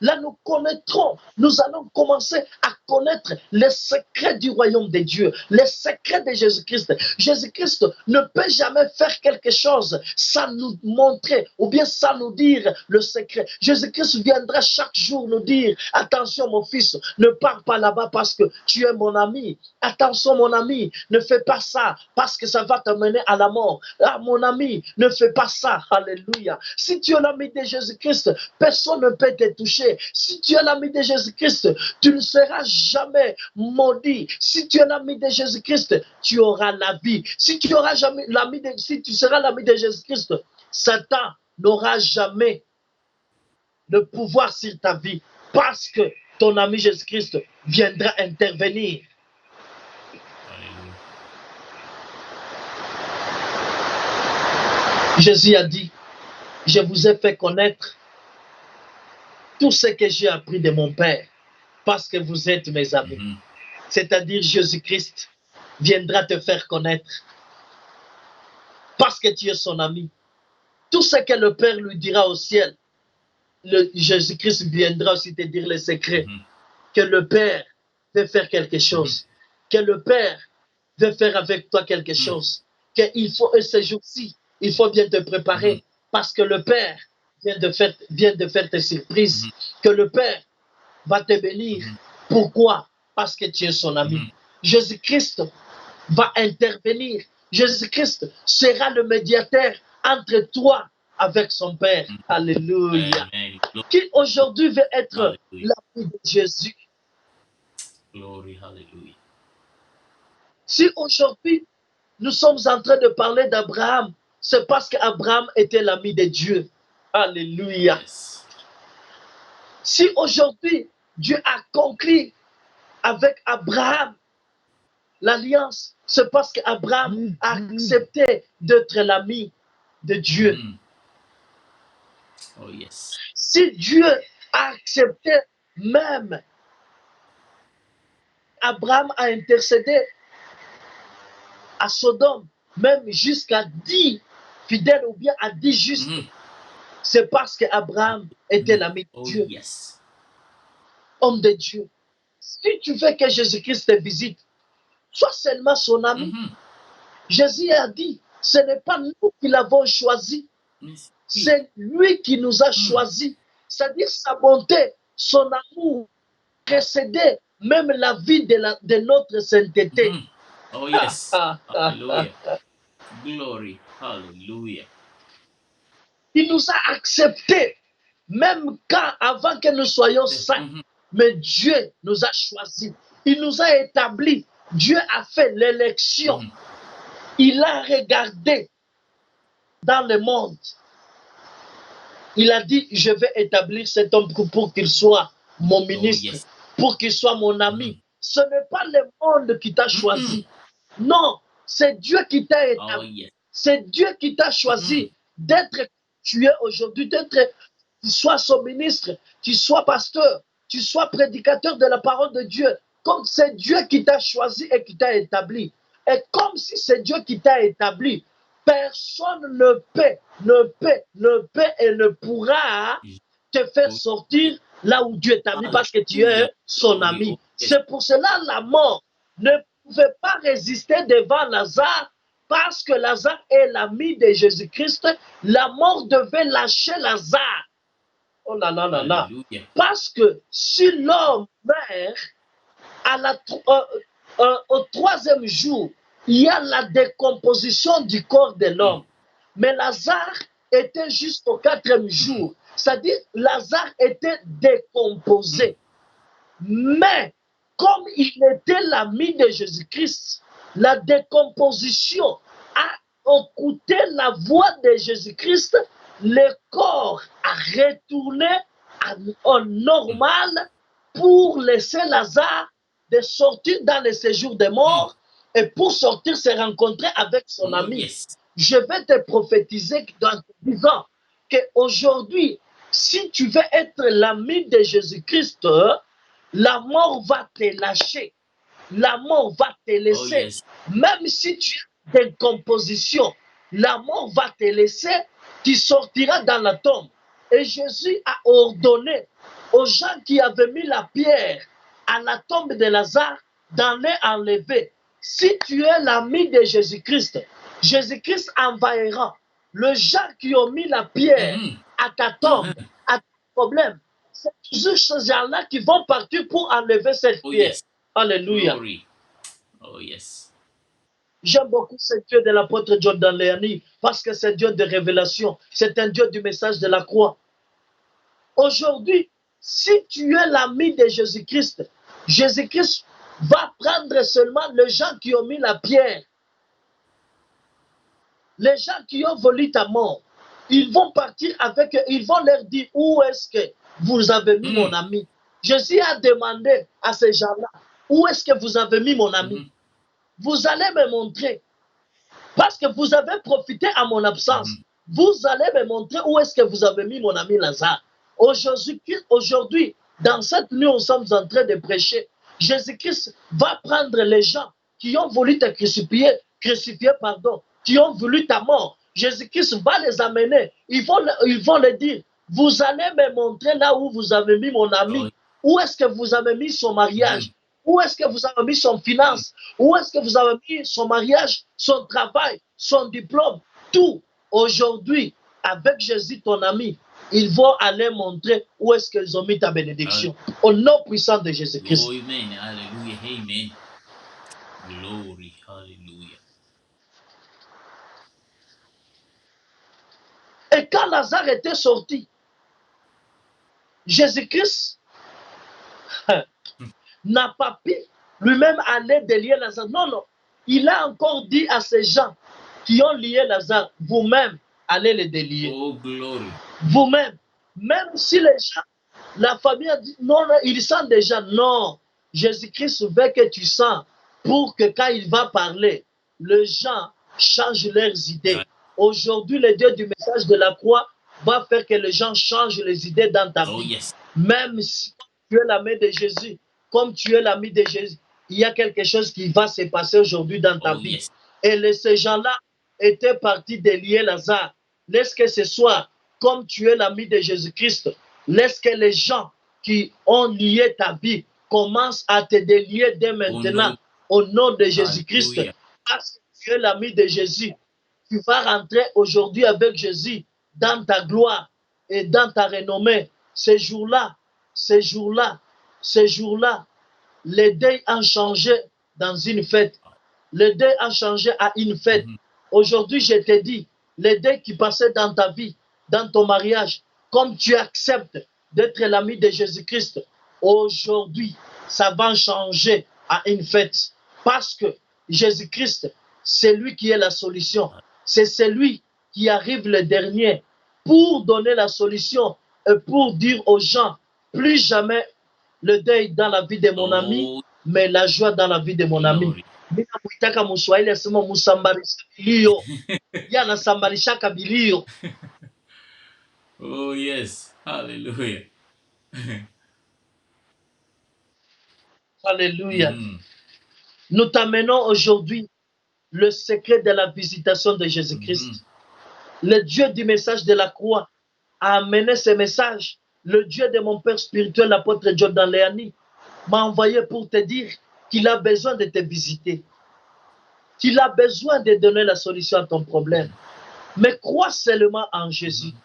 Là, nous connaîtrons, nous allons commencer à connaître les secrets du royaume de Dieu, les secrets de Jésus-Christ. Jésus-Christ ne peut jamais faire quelque chose sans nous montrer ou bien sans nous dire le secret. Jésus-Christ viendra chaque jour nous dire, attention mon fils, ne pars pas là-bas parce que tu es mon ami. Attention mon ami, ne fais pas ça parce que ça va te mener à la mort. Ah mon ami, ne fais pas ça. Alléluia. Si tu es l'ami de Jésus-Christ, personne ne peut te toucher. Si tu es l'ami de Jésus-Christ, tu ne seras jamais maudit. Si tu es l'ami de Jésus-Christ, tu auras la vie. Si tu seras l'ami de Jésus-Christ, Satan n'aura jamais le pouvoir sur ta vie parce que ton ami Jésus-Christ viendra intervenir. Hallelujah. Jésus a dit, je vous ai fait connaître tout ce que j'ai appris de mon Père parce que vous êtes mes amis. C'est-à-dire Jésus-Christ viendra te faire connaître parce que tu es son ami. Tout ce que le Père lui dira au ciel, Jésus-Christ viendra aussi te dire les secrets. Que le Père veut faire quelque chose. Que le Père veut faire avec toi quelque chose. Qu'il faut, ce jour-ci, il faut bien te préparer parce que le Père vient de faire tes surprises. Que le Père va te bénir. Pourquoi? Parce que tu es son ami. Jésus-Christ va intervenir. Jésus-Christ sera le médiateur entre toi avec son Père. Alléluia. Amen. Qui aujourd'hui veut être Hallelujah. l'ami de Jésus? Glory. Hallelujah. Si aujourd'hui nous sommes en train de parler d'Abraham, c'est parce qu'Abraham était l'ami de Dieu. Alléluia. Yes. Si aujourd'hui Dieu a conclu avec Abraham l'alliance, c'est parce qu'Abraham a accepté d'être l'ami de Dieu. Oh yes. Si Dieu a accepté, même Abraham a intercédé à Sodome, même jusqu'à 10 fidèles ou bien à 10 justes, c'est parce qu'Abraham était l'ami de Oh Dieu, yes. homme de Dieu. Si tu veux que Jésus-Christ te visite, sois seulement son ami. Jésus a dit, ce n'est pas nous qui l'avons choisi, c'est lui qui nous a choisis. C'est-à-dire sa bonté, son amour précédait même la vie de notre sainteté. Oh yes. Hallelujah. Glory. Hallelujah. Il nous a acceptés, même quand, avant que nous soyons saints. Mais Dieu nous a choisis. Il nous a établis. Dieu a fait l'élection. Il a regardé dans le monde. Il a dit, je vais établir cet homme pour qu'il soit mon ministre, pour qu'il soit mon ami. Ce n'est pas le monde qui t'a choisi. Non, c'est Dieu qui t'a établi. C'est Dieu qui t'a choisi d'être tu es aujourd'hui, tu sois son ministre, tu sois pasteur, tu sois prédicateur de la parole de Dieu. Comme c'est Dieu qui t'a choisi et qui t'a établi. Et comme si c'est Dieu qui t'a établi, personne ne peut et ne pourra te faire sortir là où Dieu t'a mis parce que tu es son ami. C'est pour cela la mort ne pouvait pas résister devant Lazare parce que Lazare est l'ami de Jésus-Christ. La mort devait lâcher Lazare. Oh là là là là. Parce que si l'homme meurt au troisième jour, il y a la décomposition du corps de l'homme. Mais Lazare était juste au quatrième jour. C'est-à-dire, Lazare était décomposé. Mais, comme il était l'ami de Jésus-Christ, la décomposition a écouté la voix de Jésus-Christ, le corps a retourné au normal pour laisser Lazare de sortir dans le séjour des morts et pour sortir se rencontrer avec son ami. Je vais te prophétiser en te disant qu'aujourd'hui, si tu veux être l'ami de Jésus-Christ, la mort va te lâcher. La mort va te laisser. Même si tu es en décomposition, la mort va te laisser, tu sortiras dans la tombe. Et Jésus a ordonné aux gens qui avaient mis la pierre à la tombe de Lazare d'aller enlever. Si tu es l'ami de Jésus-Christ, Jésus-Christ envahira les gens qui ont mis la pierre à ta tombe, à ton problème. C'est toujours ces gens-là qui vont partir pour enlever cette pierre. Alléluia. Oh yes. J'aime beaucoup ce Dieu de l'apôtre Jordan Léani parce que c'est Dieu de révélation. C'est un Dieu du message de la croix. Aujourd'hui, si tu es l'ami de Jésus-Christ, Jésus-Christ va prendre seulement les gens qui ont mis la pierre. Les gens qui ont volé ta mort. Ils vont partir avec eux. Ils vont leur dire où est-ce que vous avez mis mon ami. Jésus a demandé à ces gens-là, où est-ce que vous avez mis mon ami? Vous allez me montrer. Parce que vous avez profité à mon absence. Vous allez me montrer où est-ce que vous avez mis mon ami Lazare. Aujourd'hui, dans cette nuit, nous sommes en train de prêcher. Jésus-Christ va prendre les gens qui ont voulu te crucifier, qui ont voulu ta mort. Jésus-Christ va les amener. Ils vont le dire, vous allez me montrer là où vous avez mis mon ami. Où est-ce que vous avez mis son mariage? Où est-ce que vous avez mis son finance? Où est-ce que vous avez mis son mariage, son travail, son diplôme? Tout. Aujourd'hui, avec Jésus, ton ami, ils vont aller montrer où est-ce qu'ils ont mis ta bénédiction. Au nom puissant de Jésus-Christ. Amen. Hallelujah. Amen. Glory. Hallelujah. Et quand Lazare était sorti, Jésus-Christ n'a pas pu lui-même aller délier Lazare. Non, non. Il a encore dit à ces gens qui ont lié Lazare, vous-même, allez le délier. Oh, glory. Vous-même. Même si les gens, la famille a dit, non, non, ils sentent déjà. Non. Jésus-Christ veut que tu sens pour que quand il va parler, les gens changent leurs idées. Aujourd'hui, le Dieu du message de la croix va faire que les gens changent les idées dans ta vie. Même si tu es l'ami de Jésus, comme tu es l'ami de Jésus, il y a quelque chose qui va se passer aujourd'hui dans ta vie. Et ces gens-là étaient partis délier Lazare. Laisse que ce soit, comme tu es l'ami de Jésus-Christ, laisse que les gens qui ont lié ta vie commencent à te délier dès maintenant au nom de Jésus-Christ. Parce que tu es l'ami de Jésus. Tu vas rentrer aujourd'hui avec Jésus dans ta gloire et dans ta renommée. Ces jours-là, les deuils ont changé dans une fête. Le deuil a changé à une fête. Aujourd'hui, je te dis, les deuils qui passaient dans ta vie, dans ton mariage, comme tu acceptes d'être l'ami de Jésus-Christ, Aujourd'hui, ça va changer à une fête parce que Jésus-Christ, c'est lui qui est la solution. C'est celui qui arrive le dernier pour donner la solution et pour dire aux gens, plus jamais le deuil dans la vie de mon ami, Oh, mais la joie dans la vie de mon ami. glory. Mimi namuitaka Mswahili asema musambarisha bilio. Yeye anasambarishaka bilio. Oh, yes. Hallelujah. Alléluia. Mhm. Nous t'amenons aujourd'hui le secret de la visitation de Mhm. Jésus-Christ. Le Dieu du message de la croix a amené ce message. Le Dieu de mon père spirituel, l'apôtre Jordan Léani, m'a envoyé pour te dire qu'il a besoin de te visiter, qu'il a besoin de donner la solution à ton problème. Mais crois seulement en Jésus. Mhm.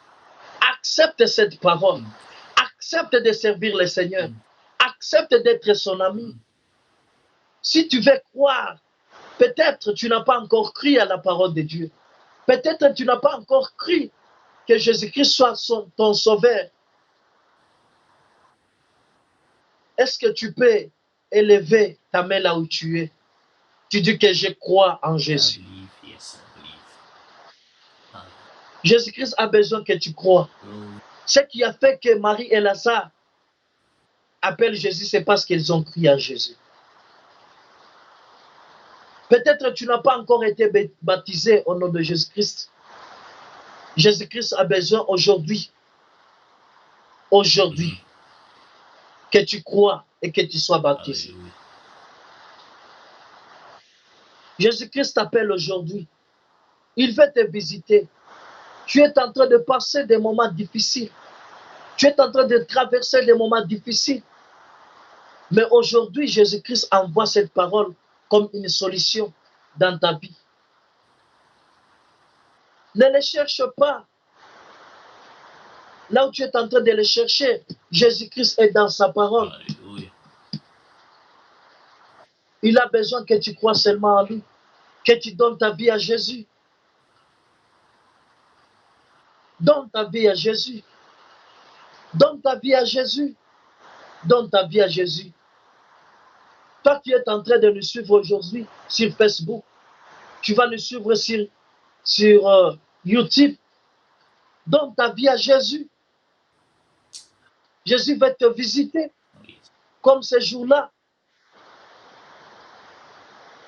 Accepte cette parole. Mhm. Accepte de servir le Seigneur. Mhm. Accepte d'être son ami. Mhm. Si tu veux croire, peut-être tu n'as pas encore cru à la parole de Dieu. Peut-être tu n'as pas encore cru que Jésus-Christ soit ton sauveur. Est-ce que tu peux élever ta main là où tu es? Tu dis que je crois en I Jésus. believe. Yes, I believe. Ah, Jésus-Christ a besoin que tu crois. glory. Ce qui a fait que Marie et Lazare appellent Jésus, c'est parce qu'ils ont cru en Jésus. Peut-être tu n'as pas encore été baptisé au nom de Jésus-Christ. Jésus-Christ a besoin aujourd'hui, Mhm. que tu crois et que tu sois baptisé. Hallelujah. Jésus-Christ t'appelle aujourd'hui. Il veut te visiter. Tu es en train de passer des moments difficiles. Tu es en train de traverser des moments difficiles. Mais aujourd'hui, Jésus-Christ envoie cette parole comme une solution dans ta vie. Ne les cherche pas. Là où tu es en train de les chercher, Jésus-Christ est dans sa parole. Hallelujah. Il a besoin que tu crois seulement en lui, que tu donnes ta vie à Jésus. Donne ta vie à Jésus. Donne ta vie à Jésus. Donne ta vie à Jésus. Toi qui es en train de nous suivre aujourd'hui sur Facebook, tu vas nous suivre sur YouTube. Donne ta vie à Jésus. Jésus va te visiter Oh, yes. comme ce jour-là.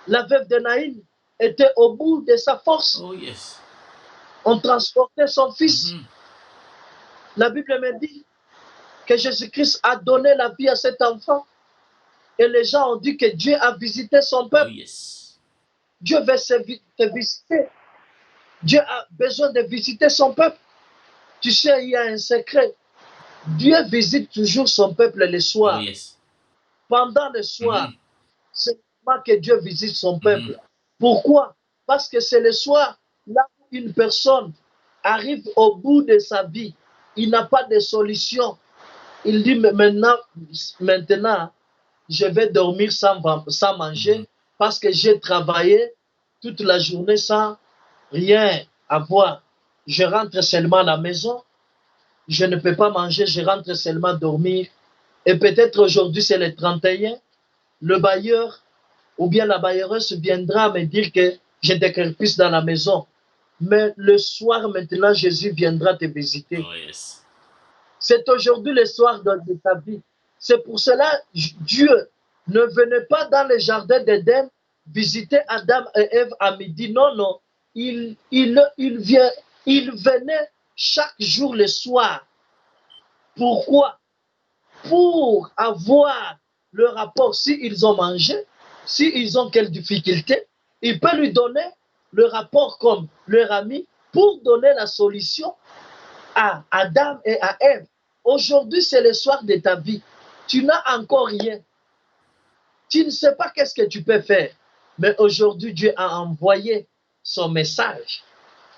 La veuve de Naïm était au bout de sa force. Oh, yes. On transportait son fils. Mhm. La Bible me dit que Jésus-Christ a donné la vie à cet enfant. Et les gens ont dit que Dieu a visité son Oh, peuple. yes. Dieu veut te visiter. Dieu a besoin de visiter son peuple. Tu sais, il y a un secret. Dieu visite toujours son peuple le Oh, soir. yes. Pendant le soir, Mhm. c'est là que Dieu visite son Mhm. peuple. Pourquoi? Parce que c'est le soir, là où une personne arrive au bout de sa vie. Il n'a pas de solution. Il dit maintenant, je vais dormir sans manger Mhm. parce que j'ai travaillé toute la journée sans rien avoir. Je rentre seulement à la maison, je ne peux pas manger, je rentre seulement dormir. Et peut-être aujourd'hui c'est le 31, le bailleur ou bien la bailleuse viendra me dire que j'ai des crépices dans la maison. Mais le soir maintenant, Jésus viendra te visiter. Oh, yes. C'est aujourd'hui le soir de ta vie. C'est pour cela Dieu ne venait pas dans le jardin d'Éden visiter Adam et Ève à midi. Non, non. Il venait chaque jour le soir. Pourquoi? Pour avoir le rapport, s'ils ont mangé, s'ils ont quelle difficulté, il peut lui donner le rapport comme leur ami pour donner la solution à Adam et à Ève. Aujourd'hui, c'est le soir de ta vie. Tu n'as encore rien. Tu ne sais pas qu'est-ce que tu peux faire. Mais aujourd'hui, Dieu a envoyé son message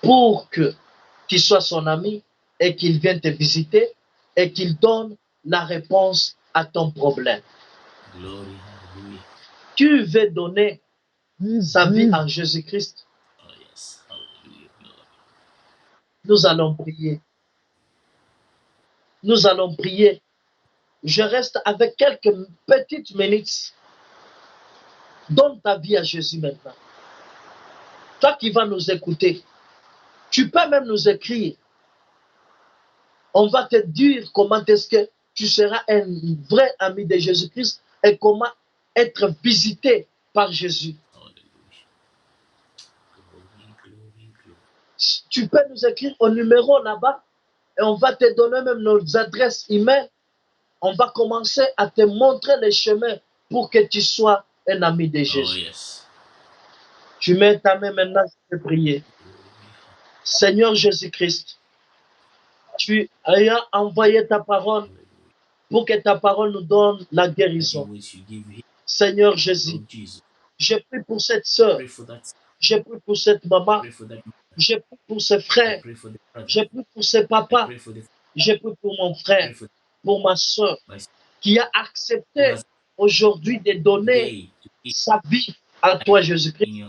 pour que tu sois son ami et qu'il vienne te visiter et qu'il donne la réponse à ton problème. Glory. Hallelujah. Tu veux donner sa vie en Jésus-Christ. Oh, yes. Hallelujah. Glory. Nous allons prier. Nous allons prier. je reste avec quelques petites minutes. Donne ta vie à Jésus maintenant. Toi qui vas nous écouter, tu peux même nous écrire. On va te dire comment est-ce que tu seras un vrai ami de Jésus-Christ et comment être visité par Jésus. Tu peux nous écrire au numéro là-bas et on va te donner même nos adresses email. On va commencer à te montrer les chemins pour que tu sois un ami de Jésus. Tu mets ta main maintenant, je vais prier. Seigneur Jésus-Christ, tu as envoyé ta parole pour que ta parole nous donne la guérison. Seigneur Jésus, je prie pour cette sœur, je prie pour cette maman, je prie pour ses frères, je prie pour ses papas, je prie pour mon frère, pour ma soeur, qui a accepté aujourd'hui de donner sa vie à toi, Jésus-Christ,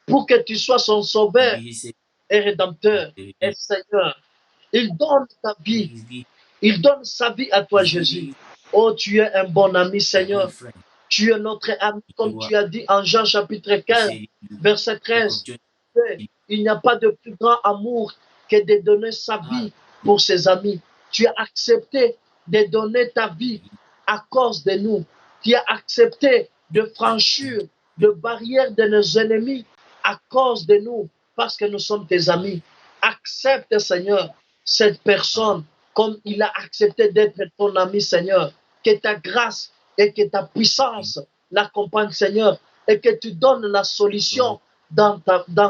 pour que tu sois son sauveur et rédempteur et Seigneur. Il donne ta vie, il donne sa vie à toi, Jésus. Oh, tu es un bon ami, Seigneur. Tu es notre ami, comme tu as dit en Jean chapitre 15, verset 13. Il n'y a pas de plus grand amour que de donner sa vie pour ses amis. Tu as accepté de donner ta vie à cause de nous. Tu as accepté de franchir les barrières de nos ennemis à cause de nous, parce que nous sommes tes amis. Accepte, Seigneur, cette personne comme il a accepté d'être ton ami, Seigneur. Que ta grâce et que ta puissance l'accompagnent, Seigneur, et que tu donnes la solution dans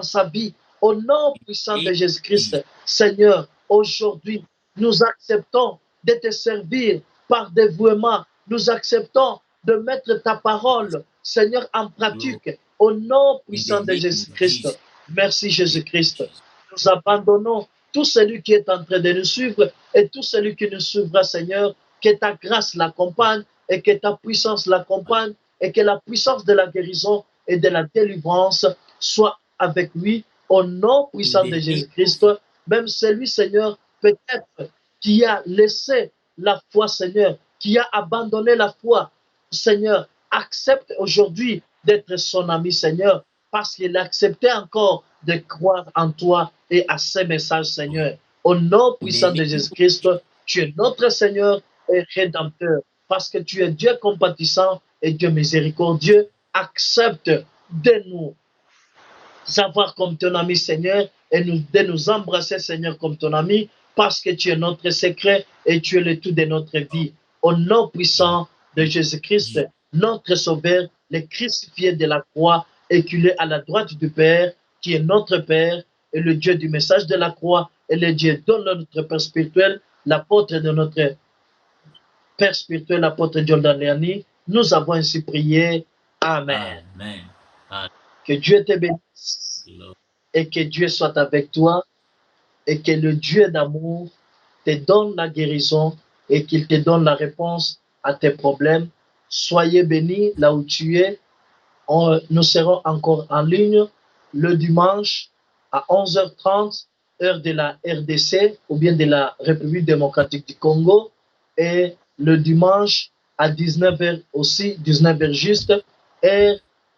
sa vie. Au nom puissant de Jésus-Christ, Seigneur, aujourd'hui, nous acceptons de te servir par dévouement. Nous acceptons de mettre ta parole, Seigneur, en pratique. Au nom puissant de Jésus-Christ. Merci, Jésus-Christ. Nous abandonnons tout celui qui est en train de nous suivre et tout celui qui nous suivra, Seigneur. Que ta grâce l'accompagne et que ta puissance l'accompagne et que la puissance de la guérison et de la délivrance soit avec lui au nom puissant de Jésus-Christ. Même celui, Seigneur, peut-être qui a laissé la foi, Seigneur, qui a abandonné la foi, Seigneur, accepte aujourd'hui d'être son ami, Seigneur, parce qu'il a accepté encore de croire en toi et à ces messages, Seigneur. Au nom puissant de Jésus-Christ, tu es notre Seigneur et Rédempteur, parce que tu es Dieu compatissant et Dieu miséricordieux. Accepte de nous avoir comme ton ami, Seigneur, et de nous embrasser, Seigneur, comme ton ami, parce que tu es notre secret et tu es le tout de notre vie. Au nom puissant de Jésus-Christ, notre Sauveur, le crucifié de la croix, éculé à la droite du Père, qui est notre Père, et le Dieu du message de la croix, et le Dieu de notre Père spirituel, l'apôtre de notre Père spirituel, l'apôtre Jordan Léani. Nous avons ainsi prié. Amen. Amen. Que Dieu te bénisse et que Dieu soit avec toi et que le Dieu d'amour te donne la guérison et qu'il te donne la réponse à tes problèmes. Soyez bénis là où tu es. Nous serons encore en ligne le dimanche à 11h30, heure de la RDC ou bien de la République démocratique du Congo, et le dimanche à 19h aussi, 19h juste, heure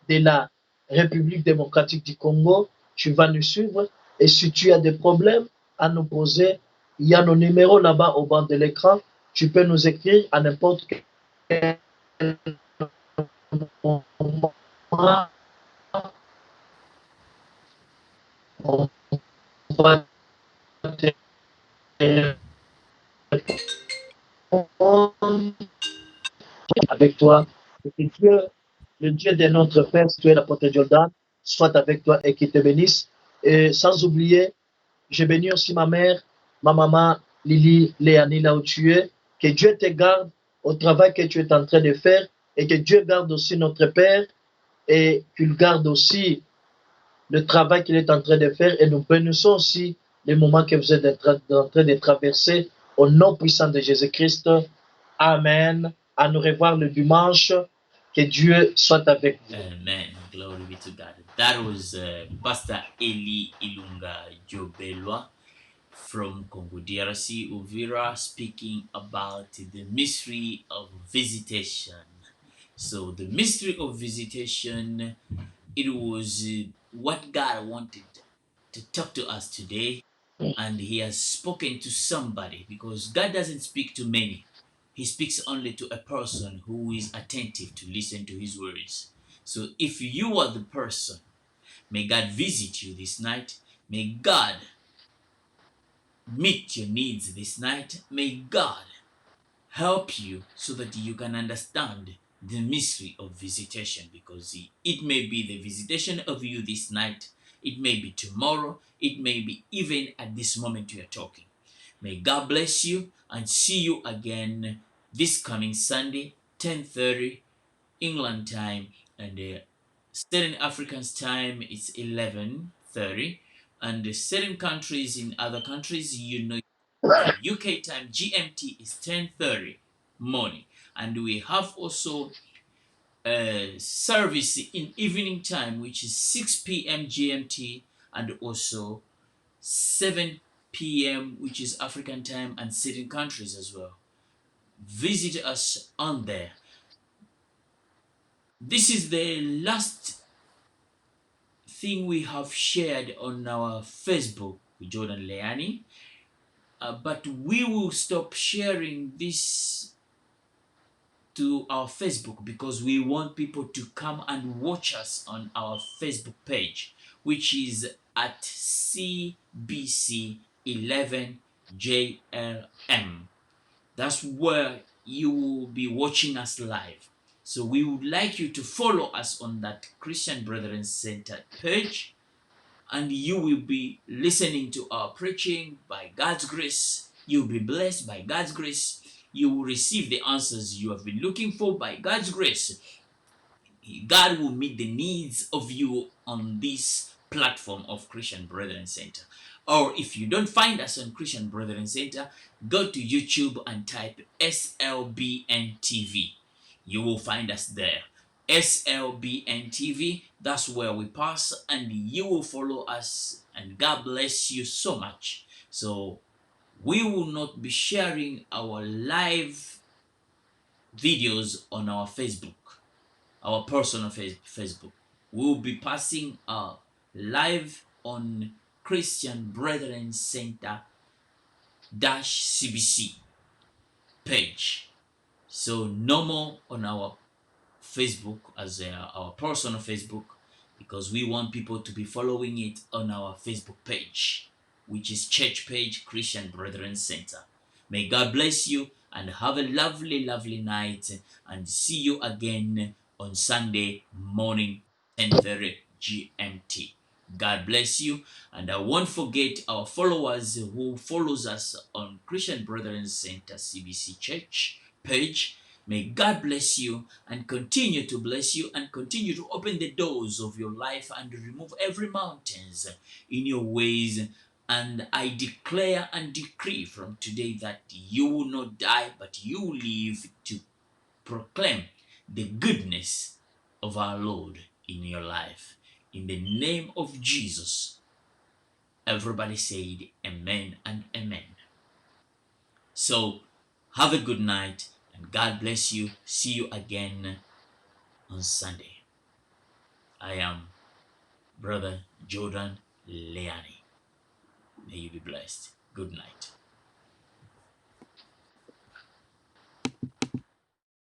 de la République démocratique du Congo. Tu vas nous suivre et si tu as des problèmes à nous poser, il y a nos numéros là-bas au bas de l'écran. Tu peux nous écrire à n'importe quel moment. On va te répondre avec toi. Que Dieu, le Dieu de notre Père, tu es l'apôtre Jordan, soit avec toi et qui te bénisse. Et sans oublier, je bénis aussi ma mère, ma maman Lily Léani, là où tu es. Que Dieu te garde au travail que tu es en train de faire et que Dieu garde aussi notre Père et qu'il garde aussi le travail qu'il est en train de faire. Et nous bénissons aussi les moments que vous êtes en train de traverser au nom puissant de Jésus-Christ. Amen. À nous revoir le dimanche. Que Dieu soit avec vous. Amen. Glory be to God. That was Pastor Eli Ilunga Jobelwa from Congo DRC, Uvira, speaking about the mystery of visitation. So, the mystery of visitation, it was what God wanted to talk to us today, and He has spoken to somebody because God doesn't speak to many. He speaks only to a person who is attentive to listen to His words. So, if you are the person, may God visit you this night. May God meet your needs this night. May God help you so that you can understand the mystery of visitation, because it may be the visitation of you this night, it may be tomorrow, it may be even at this moment we are talking. May God bless you and see you again this coming Sunday, 10:30 England time, and certain Africans time it's 11:30, and certain countries in other countries, for UK time GMT is 10:30 morning, and we have also a service in evening time which is 6 p.m. GMT, and also 7 p.m. which is African time, and certain countries as well. Visit us on there. This is the last thing we have shared on our Facebook with Jordan Leani, but we will stop sharing this to our Facebook because we want people to come and watch us on our Facebook page, which is at CBC11JLM. That's where you will be watching us live. So we would like you to follow us on that Christian Brethren Center page, and you will be listening to our preaching by God's grace. You'll be blessed by God's grace. You will receive the answers you have been looking for by God's grace. God will meet the needs of you on this platform of Christian Brethren Center. Or if you don't find us on Christian Brethren Center, go to YouTube and type SLBN TV. You will find us there. SLBN TV, that's where we pass, and you will follow us, and God bless you so much. So we will not be sharing our live videos on our Facebook, our personal Facebook. We'll be passing live on Christian Brethren Center CBC page. So no more on our Facebook as our personal Facebook, because we want people to be following it on our Facebook page, which is Church Page Christian Brethren Center. May God bless you and have a lovely, lovely night, and see you again on Sunday morning, 10:30 GMT. God bless you, and I won't forget our followers who follows us on Christian Brethren Center CBC Church page. May God bless you and continue to bless you and continue to open the doors of your life and remove every mountains in your ways. And I declare and decree from today that you will not die, but you will live to proclaim the goodness of our Lord in your life. In the name of Jesus, everybody said amen and amen. So have a good night and God bless you. See you again on Sunday. I am Brother Jordan Leani. May you be blessed. Good night.